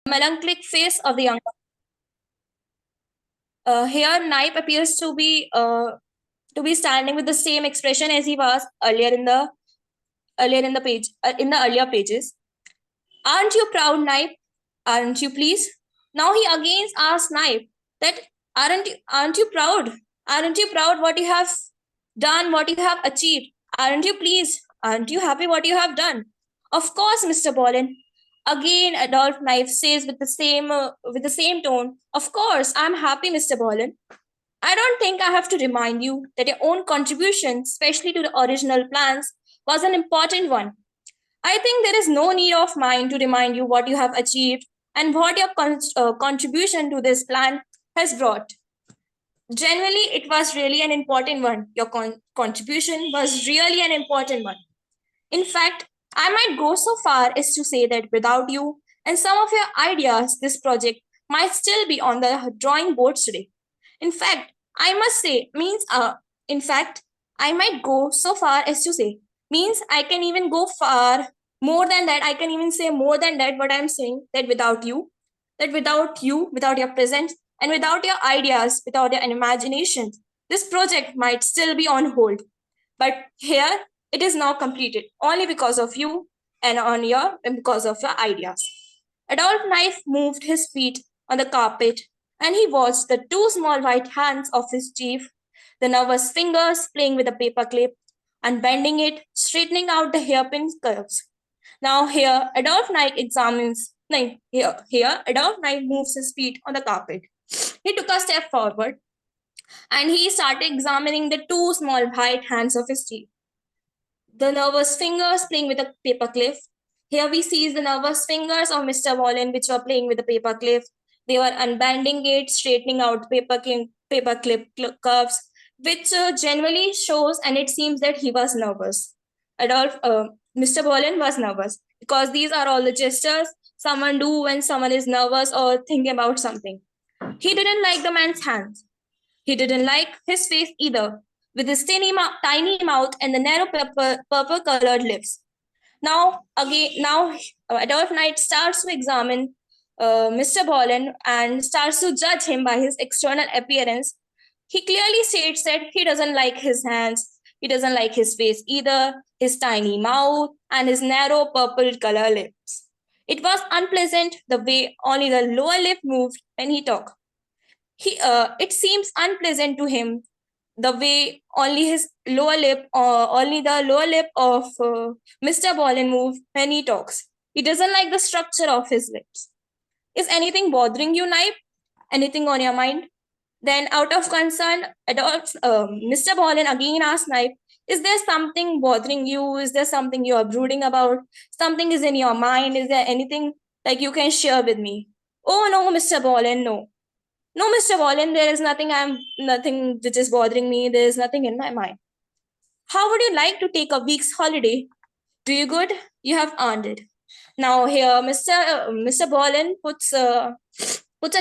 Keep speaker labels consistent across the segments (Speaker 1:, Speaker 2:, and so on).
Speaker 1: melancholic face of the young. Here, Knipe appears to be standing with the same expression as he was earlier in the page in the earlier pages. Aren't you proud, Knipe? Aren't you pleased? Now he again asks Knipe that aren't you proud? Aren't you proud what you have done, what you have achieved? Aren't you pleased? Aren't you happy what you have done? Of course, Mr. Bolin. Again, Adolf Knife says with the same tone. Of course, I'm happy, Mr. Bolin. I don't think I have to remind you that your own contribution, especially to the original plans, was an important one. I think there is no need of mine to remind you what you have achieved and what your contribution to this plan has brought. Generally, it was really an important one. Your contribution was really an important one. In fact, I might go so far as to say that without you and some of your ideas, this project might still be on the drawing boards today. In fact, I must say, in fact, I might go so far as to say, means I can even go far more than that. I can even say more than that what I'm saying, without your presence, and without your ideas, without your imagination, this project might still be on hold. But here, it is now completed only because of you and because of your ideas. Adolf Knife moved his feet on the carpet and he watched the two small white hands of his chief, the nervous fingers playing with a paperclip and bending it, straightening out the hairpin curves. Now here, Adolf Knife examines. No, here, Adolf Knife moves his feet on the carpet. He took a step forward and he started examining the two small white hands of his chief. The nervous fingers playing with a paperclip. Here we see the nervous fingers of Mr. Wallen, which were playing with the paperclip. They were unbending it, straightening out paperclip curves, which generally shows, and it seems that he was nervous. Mr. Wallen was nervous because these are all the gestures someone do when someone is nervous or thinking about something. He didn't like the man's hands. He didn't like his face either, with his tiny mouth and the narrow purple colored lips. Now Adolf Knight starts to examine Mr. Bolin and starts to judge him by his external appearance. He clearly states that he doesn't like his hands, he doesn't like his face either, his tiny mouth, and his narrow purple color lips. It was unpleasant the way only the lower lip moved when he talked. It seems unpleasant to him the way only the lower lip of Mr. Bolin move when he talks. He doesn't like the structure of his lips. Is anything bothering you, Naib? Anything on your mind? Then, out of concern, Mr. Bolin again asked Naib, is there something bothering you? Is there something you are brooding about? Something is in your mind? Is there anything like you can share with me? Oh no, Mr. Bolin, no. No, Mr. Wallen, there is nothing which is bothering me. There is nothing in my mind. How would you like to take a week's holiday? Do you good? You have earned it. Now here, Mr. Wallen puts an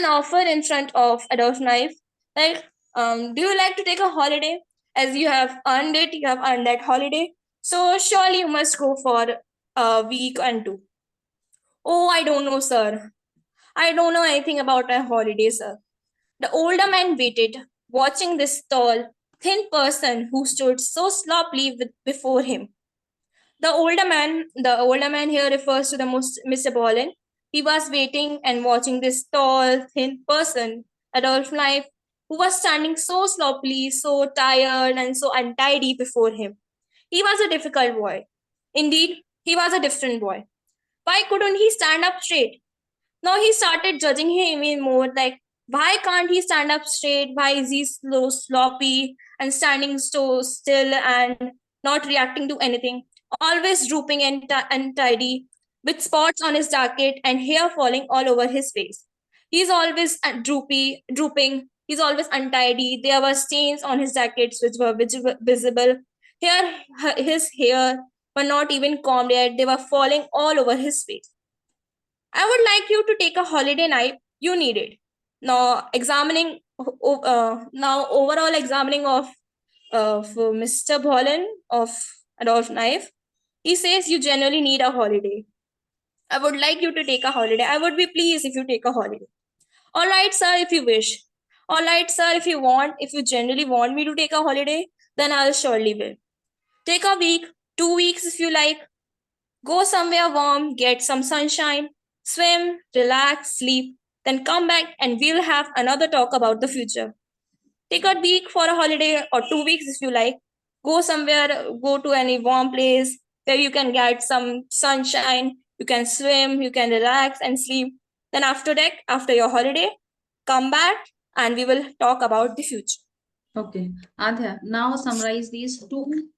Speaker 1: offer in front of Adolf Knife. Like, do you like to take a holiday? As you have earned it, you have earned that holiday. So surely you must go for a week and two. Oh, I don't know, sir. I don't know anything about my holiday, sir. The older man waited, watching this tall, thin person who stood so sloppily before him. The older man here refers to Mr. Bolin. He was waiting and watching this tall, thin person, Adolf Knife, who was standing so sloppily, so tired, and so untidy before him. He was a difficult boy. Indeed, he was a different boy. Why couldn't he stand up straight? Now he started judging him even more, like, why can't he stand up straight? Why is he sloppy and standing so still and not reacting to anything? Always drooping and untidy, with spots on his jacket and hair falling all over his face. He's always drooping. He's always untidy. There were stains on his jackets which were visible. Here, his hair were not even combed yet. They were falling all over his face. I would like you to take a holiday night. You need it. Now overall examining of Mr. Bolin of Adolf Knife, he says you generally need a holiday. I would like you to take a holiday. I would be pleased if you take a holiday. All right, sir, if you wish. All right, sir, if you generally want me to take a holiday, then I'll surely will. Take a week, 2 weeks if you like. Go somewhere warm, get some sunshine, swim, relax, sleep, then come back and we'll have another talk about the future. Take a week for a holiday or 2 weeks if you like. Go somewhere, go to any warm place where you can get some sunshine, you can swim, you can relax and sleep. Then after that, after your holiday, come back and we will talk about the future.
Speaker 2: Okay. Adhya, now summarize these two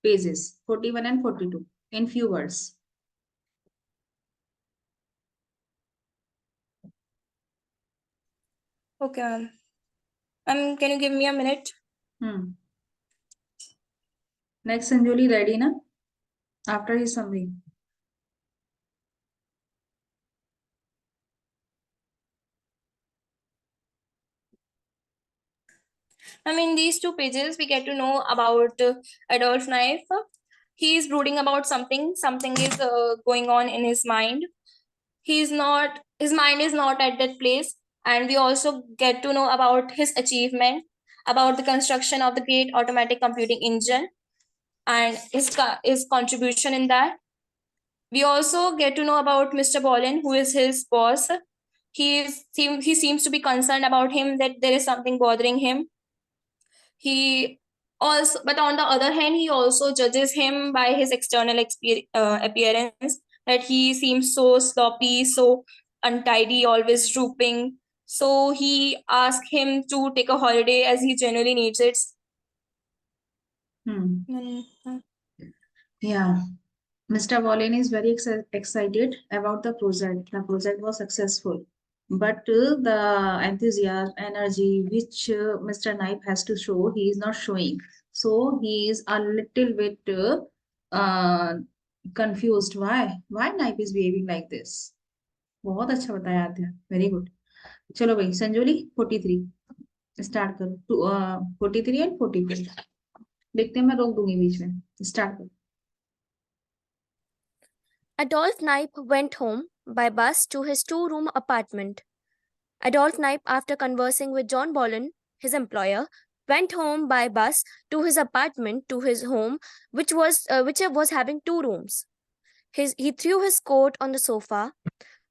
Speaker 2: pages, 41 and 42, in few words.
Speaker 1: Okay, ma'am. Can you give me a minute?
Speaker 2: Next, Sanjoli, ready na? After his summary.
Speaker 1: These two pages, we get to know about Adolf Knife. He is brooding about something. Something is going on in his mind. His mind is not at that place. And we also get to know about his achievement, about the construction of the great automatic computing engine and his contribution in that. We also get to know about Mr. Bolin, who is his boss. He seems to be concerned about him, that there is something bothering him. He also, but on the other hand, he also judges him by his external appearance, that he seems so sloppy, so untidy, always drooping. So he asked him to take a holiday as he genuinely needs it.
Speaker 2: Yeah. Mr. Wallin is very excited about the project. The project was successful. But the enthusiasm, energy which Mr. Knipe has to show, he is not showing. So he is a little bit confused. Why Knipe is behaving like this? बहुत अच्छा बताया आद्या. Very good. चलो भाई Sanjauli 43 start करो. 43 and 44 देखते हैं, मैं रोक दूंगी बीच में. स्टार्ट करो.
Speaker 3: Adolf Knipe went home by bus to his two-room apartment. Adolf Knipe, after conversing with John Bolin, his employer, went home by bus to his apartment, to his home, which was having two rooms. He threw his coat on the sofa,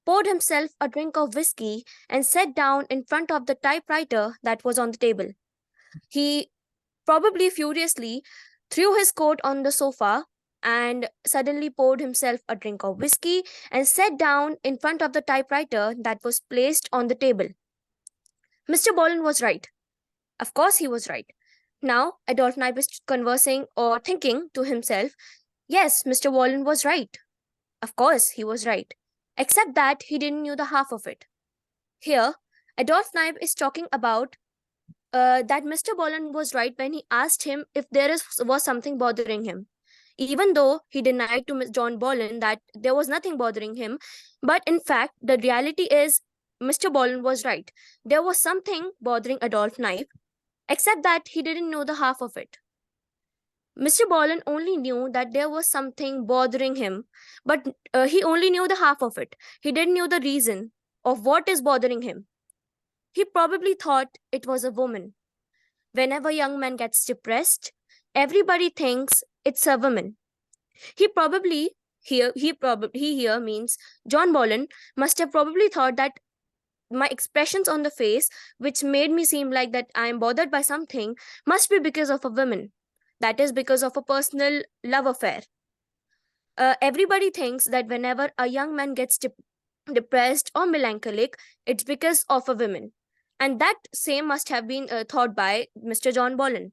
Speaker 3: poured himself a drink of whiskey, and sat down in front of the typewriter that was on the table. He probably furiously threw his coat on the sofa and suddenly poured himself a drink of whiskey and sat down in front of the typewriter that was placed on the table. Mr. Bolin was right. Of course, he was right. Now, Adolf Knipe is conversing or thinking to himself, yes, Mr. Bolin was right. Of course, he was right. Except that he didn't know the half of it. Here, Adolf Knipe is talking about that Mr. Bolin was right when he asked him if was something bothering him. Even though he denied to John Bolin that there was nothing bothering him, but in fact, the reality is Mr. Bolin was right. There was something bothering Adolf Knipe, except that he didn't know the half of it. Mr. Bolin only knew that there was something bothering him, but he only knew the half of it. He didn't know the reason of what is bothering him. He probably thought it was a woman. Whenever a young man gets depressed, everybody thinks it's a woman. He here means John Bolin must have probably thought that my expressions on the face, which made me seem like that I am bothered by something, must be because of a woman. That is because of a personal love affair. Everybody thinks that whenever a young man gets depressed or melancholic, it's because of a woman. And that same must have been thought by Mr. John Bolin.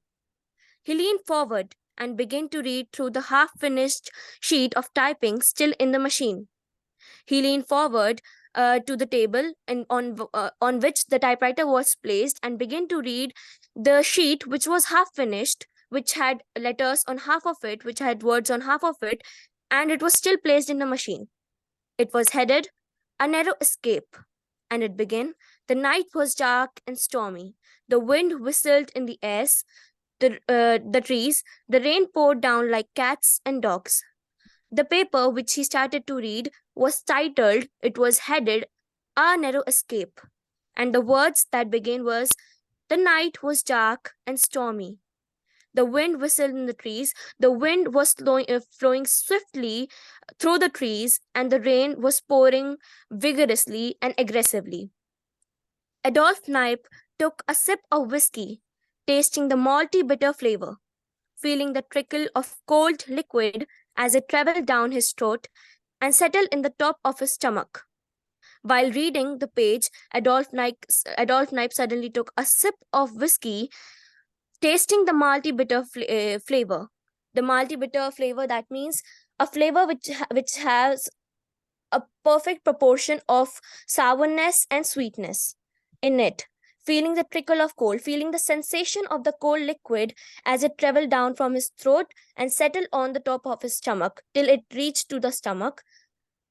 Speaker 3: He leaned forward and began to read through the half-finished sheet of typing still in the machine. He leaned forward to the table and on which the typewriter was placed and began to read the sheet which was half-finished, which had letters on half of it, which had words on half of it, and it was still placed in the machine. It was headed, "A Narrow Escape," and it began, "The night was dark and stormy. The wind whistled in the airs, the trees, the rain poured down like cats and dogs." The paper which he started to read was titled, it was headed, A Narrow Escape. And the words that began was, the night was dark and stormy. The wind whistled in the trees. The wind was flowing swiftly through the trees, and the rain was pouring vigorously and aggressively. Adolph Knipe took a sip of whiskey, tasting the malty bitter flavor, feeling the trickle of cold liquid as it traveled down his throat and settled in the top of his stomach. While reading the page, Adolph Knipe suddenly took a sip of whiskey, tasting the malty bitter flavor. The malty bitter flavor, that means a flavor which has a perfect proportion of sourness and sweetness in it. Feeling the trickle of cold, feeling the sensation of the cold liquid as it traveled down from his throat and settled on the top of his stomach till it reached to the stomach.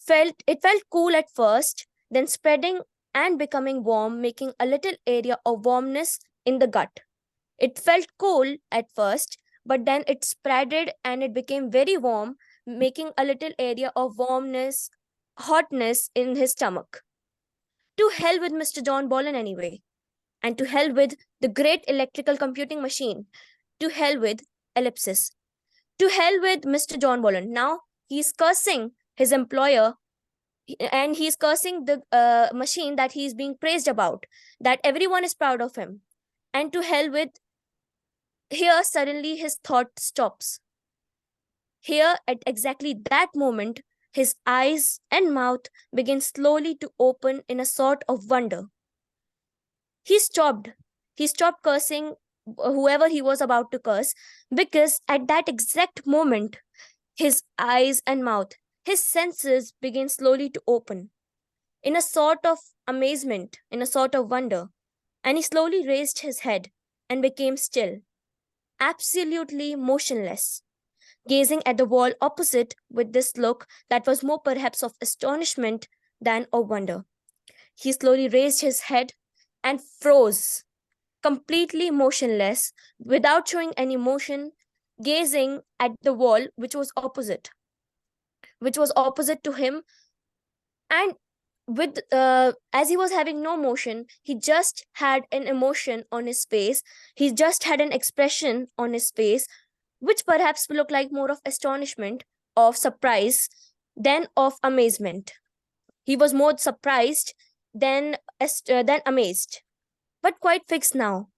Speaker 3: It felt cool at first, then spreading and becoming warm, making a little area of warmness in the gut. It felt cold at first, but then it spreaded and it became very warm, making a little area of warmness, hotness in his stomach. To hell with Mr. John Bolin anyway. And to hell with the great electrical computing machine. To hell with ellipsis. To hell with Mr. John Bolin. Now he's cursing his employer and he's cursing the machine that he's being praised about, that everyone is proud of him. And to hell with, here suddenly his thought stops. Here, at exactly that moment, his eyes and mouth begin slowly to open in a sort of wonder. He stopped. He stopped cursing whoever he was about to curse, because at that exact moment, his eyes and mouth, his senses began slowly to open in a sort of amazement, in a sort of wonder, and he slowly raised his head and became still, absolutely motionless, gazing at the wall opposite with this look that was more perhaps of astonishment than of wonder. He slowly raised his head and froze, completely motionless, without showing any motion, gazing at the wall which was opposite to him. And with as he was having no motion, he just had an emotion on his face. He just had an expression on his face which perhaps looked like more of astonishment, of surprise, than of amazement. He was more surprised than amazed, but quite fixed now,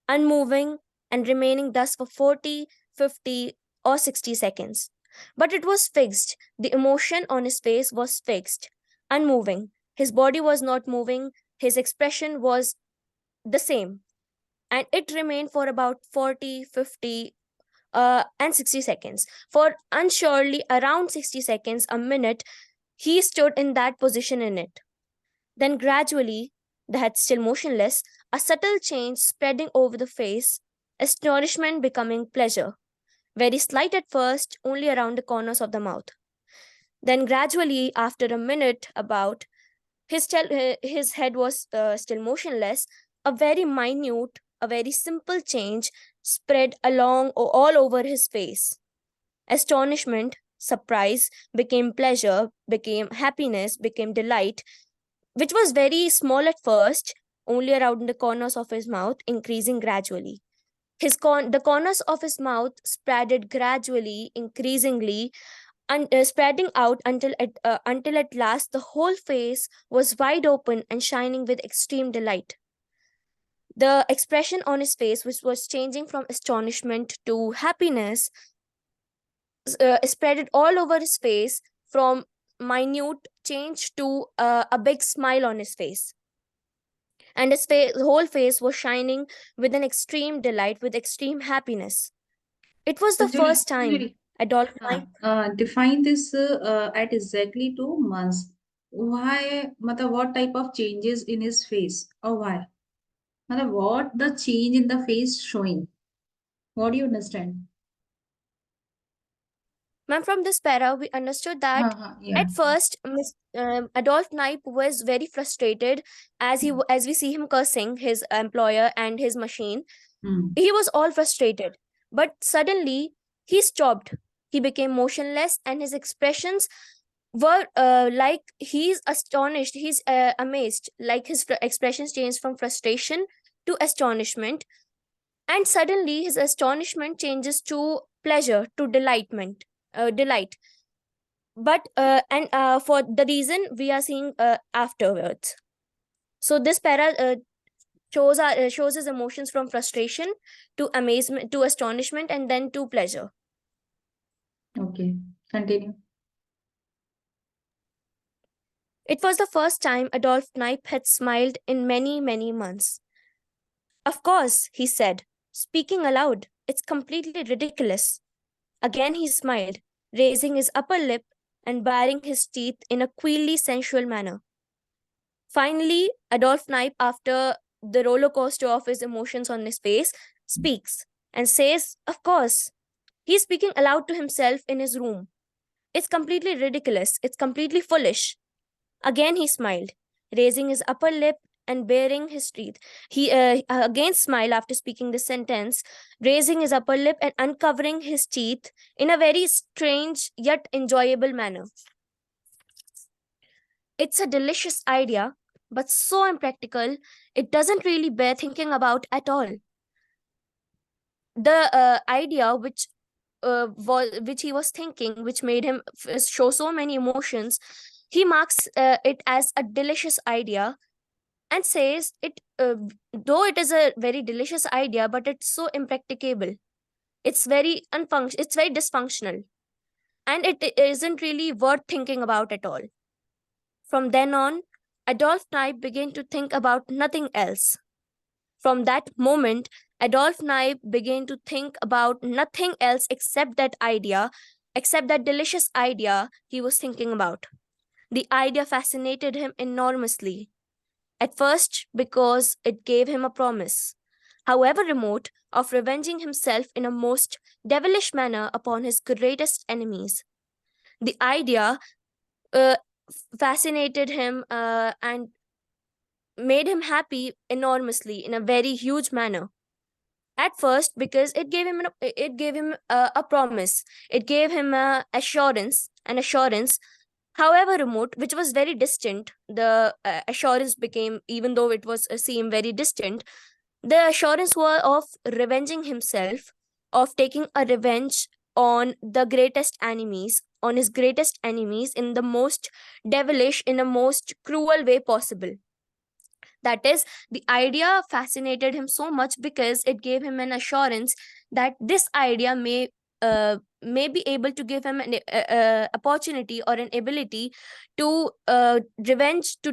Speaker 3: unmoving and remaining thus for 40, 50, or 60 seconds. But it was fixed. The emotion on his face was fixed, unmoving. His body was not moving. His expression was the same. And it remained for about 40, 50, and 60 seconds. For unsurely around 60 seconds, a minute, he stood in that position in it. Then gradually, the head still motionless, a subtle change spreading over the face, astonishment becoming pleasure. Very slight at first, only around the corners of the mouth. Then gradually, after a minute about, his head was still motionless, a very minute, a very simple change spread along all over his face. Astonishment, surprise became pleasure, became happiness, became delight, which was very small at first, only around the corners of his mouth, increasing gradually. The corners of his mouth spreaded gradually, increasingly, and spreading out until at last the whole face was wide open and shining with extreme delight. The expression on his face, which was changing from astonishment to happiness, spread it all over his face, from minute change to a big smile on his face. And his whole face was shining with an extreme delight, with extreme happiness. It was the first time Adolph Knipe.
Speaker 2: Define this at exactly 2 months. Why? What type of changes in his face? Or why? What the change in the face showing? What do you understand?
Speaker 3: Ma'am, from this para, we understood that
Speaker 2: Yeah.
Speaker 3: at first, Adolph Knipe was very frustrated as we see him cursing his employer and his machine. He was all frustrated, but suddenly he stopped. He became motionless, and his expressions were like he's astonished, he's amazed, like his expressions changed from frustration to astonishment, and suddenly his astonishment changes to pleasure, to delight. But and for the reason we are seeing afterwards. So this para shows his emotions from frustration to amazement to astonishment and then to pleasure.
Speaker 2: Okay, continue.
Speaker 3: It was the first time Adolf Knipe had smiled in many, many months. Of course, he said, speaking aloud, it's completely ridiculous. Again he smiled, raising his upper lip and baring his teeth in a queerly sensual manner. Finally, Adolf Knipe, after the roller coaster of his emotions on his face, speaks and says, of course. He's speaking aloud to himself in his room. It's completely ridiculous. It's completely foolish. Again he smiled, raising his upper lip and baring his teeth. He again smiled after speaking this sentence, raising his upper lip and uncovering his teeth in a very strange yet enjoyable manner. It's a delicious idea, but so impractical, it doesn't really bear thinking about at all. The idea which he was thinking, which made him show so many emotions, he marks it as a delicious idea and says it, though it is a very delicious idea, but it's so impracticable. It's very it's very dysfunctional, and it isn't really worth thinking about at all. From then on, Adolf Knipe began to think about nothing else. From that moment, Adolf Knipe began to think about nothing else except that idea, except that delicious idea he was thinking about. The idea fascinated him enormously. At first, because it gave him a promise, however remote, of revenging himself in a most devilish manner upon his greatest enemies. The idea uh, fascinated him and made him happy enormously in a very huge manner. At first, because it gave him a promise, it gave him a an assurance, however remote, which was very distant. The assurance became, even though it was seem very distant, the assurance was of revenging himself, of taking a revenge on the greatest enemies, on his greatest enemies in the most devilish, in a most cruel way possible. That is, the idea fascinated him so much because it gave him an assurance that this idea may be able to give him an opportunity or an ability to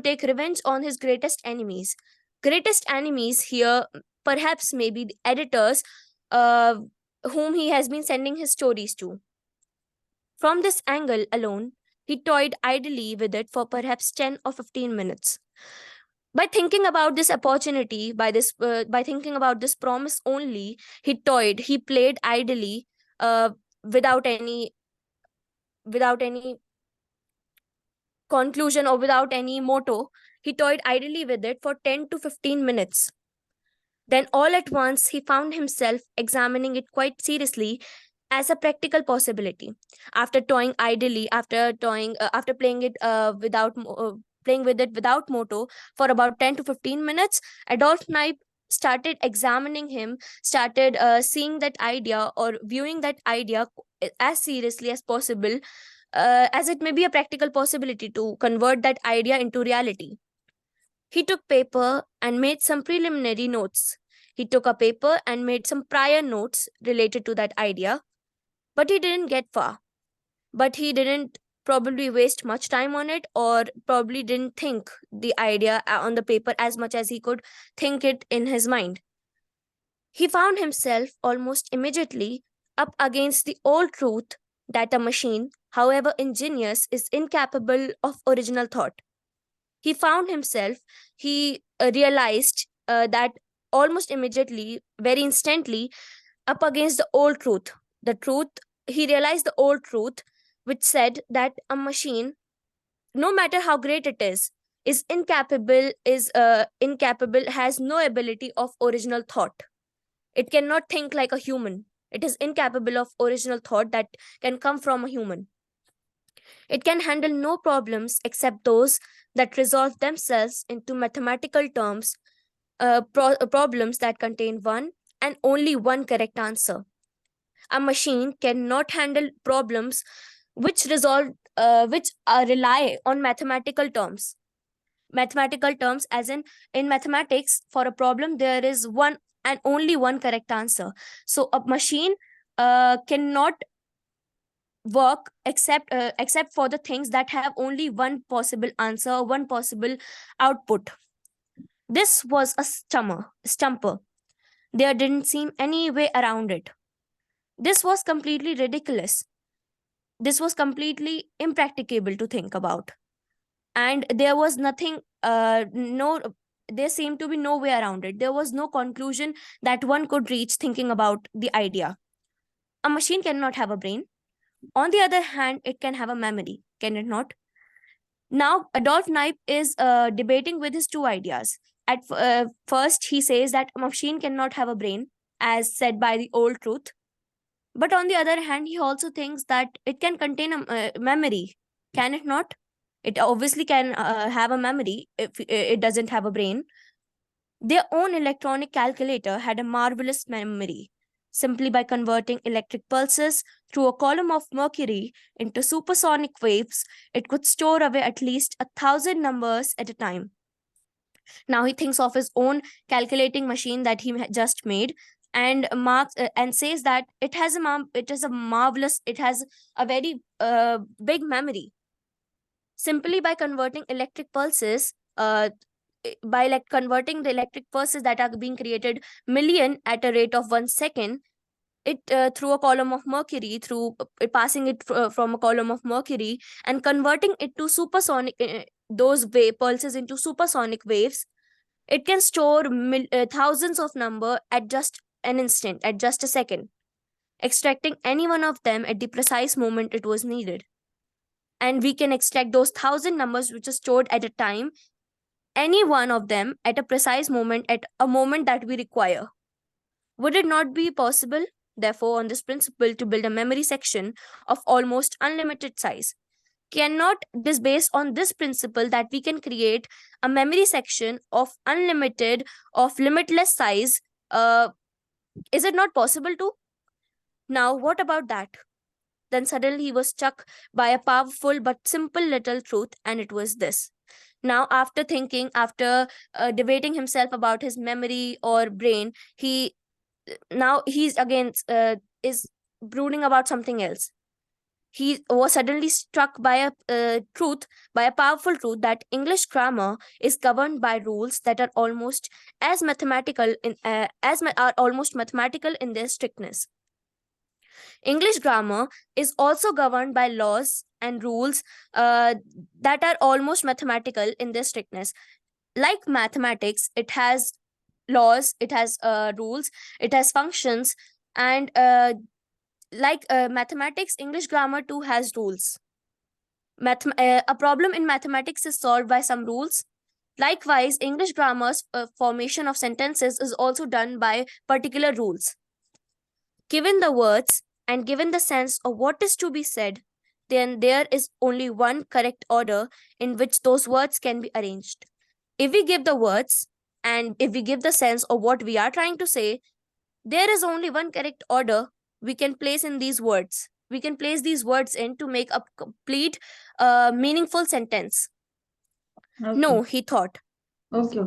Speaker 3: take revenge on his greatest enemies. Greatest enemies here, perhaps maybe the editors, uh, whom he has been sending his stories to. From this angle alone, he toyed idly with it for perhaps 10 or 15 minutes. By thinking about this opportunity, by thinking about this promise only, he played idly, uh, without any conclusion or without any motto. He toyed idly with it for 10 to 15 minutes. Then all at once he found himself examining it quite seriously as a practical possibility. After toying idly, after playing it playing with it without motto for about 10 to 15 minutes, Adolf Knipe started examining him, started seeing that idea or viewing that idea as seriously as possible, as it may be a practical possibility to convert that idea into reality. He took paper and made some preliminary notes. He took a paper and made some prior notes related to that idea, but he didn't get far. But he didn't probably waste much time on it, or probably didn't think the idea on the paper as much as he could think it in his mind. He found himself almost immediately up against the old truth that a machine, however ingenious, is incapable of original thought. He found himself, he realized that almost immediately, very instantly, up against the old truth. The truth, he realized the old truth, which said that a machine, no matter how great it is incapable, has no ability of original thought. It cannot think like a human. It is incapable of original thought that can come from a human. It can handle no problems except those that resolve themselves into mathematical terms, problems that contain one and only one correct answer. A machine cannot handle problems which rely on mathematical terms. Mathematical terms, as in mathematics, for a problem there is one and only one correct answer. So a machine cannot work except for the things that have only one possible answer, one possible output. This was a stumper. There didn't seem any way around it. This was completely ridiculous. This was completely impracticable to think about. And there was nothing, there seemed to be no way around it. There was no conclusion that one could reach thinking about the idea. A machine cannot have a brain. On the other hand, it can have a memory, can it not? Now, Adolf Knipe is debating with his two ideas. At first, he says that a machine cannot have a brain, as said by the old truth. But on the other hand, he also thinks that it can contain a memory, can it not? It obviously can have a memory if it doesn't have a brain. Their own electronic calculator had a marvelous memory. Simply by converting electric pulses through a column of mercury into supersonic waves, it could store away at least 1,000 numbers at a time. Now he thinks of his own calculating machine that he just made, and marks and says that it has a very big memory. Simply by converting electric pulses, converting the electric pulses that are being created million at a rate of 1 second, it through a column of mercury, through passing it from a column of mercury and converting it to supersonic, pulses into supersonic waves, it can store thousands of number at just an instant, at just a second, extracting any one of them at the precise moment it was needed. And we can extract those 1,000 numbers which are stored at a time, any one of them at a precise moment, at a moment that we require. Would it not be possible, therefore, on this principle, to build a memory section of almost unlimited size? Cannot this based on this principle that we can create a memory section of limitless size? Is it not possible to? Now, what about that? Then suddenly he was struck by a powerful but simple little truth, and it was this. Now, after thinking, after debating himself about his memory or brain, he's again is brooding about something else. He was suddenly struck by a powerful truth, that English grammar is governed by rules that are almost as mathematical in their strictness. English grammar is also governed by laws and rules that are almost mathematical in their strictness. Like mathematics, it has laws, it has rules, it has functions, and mathematics, English grammar too has rules. A problem in mathematics is solved by some rules. Likewise, English grammar's formation of sentences is also done by particular rules. Given the words and given the sense of what is to be said, then there is only one correct order in which those words can be arranged. If we give the words and if we give the sense of what we are trying to say, there is only one correct order we can place in these words. We can place these words in to make a complete, meaningful sentence.
Speaker 2: Okay.
Speaker 3: No, he thought.
Speaker 2: Okay.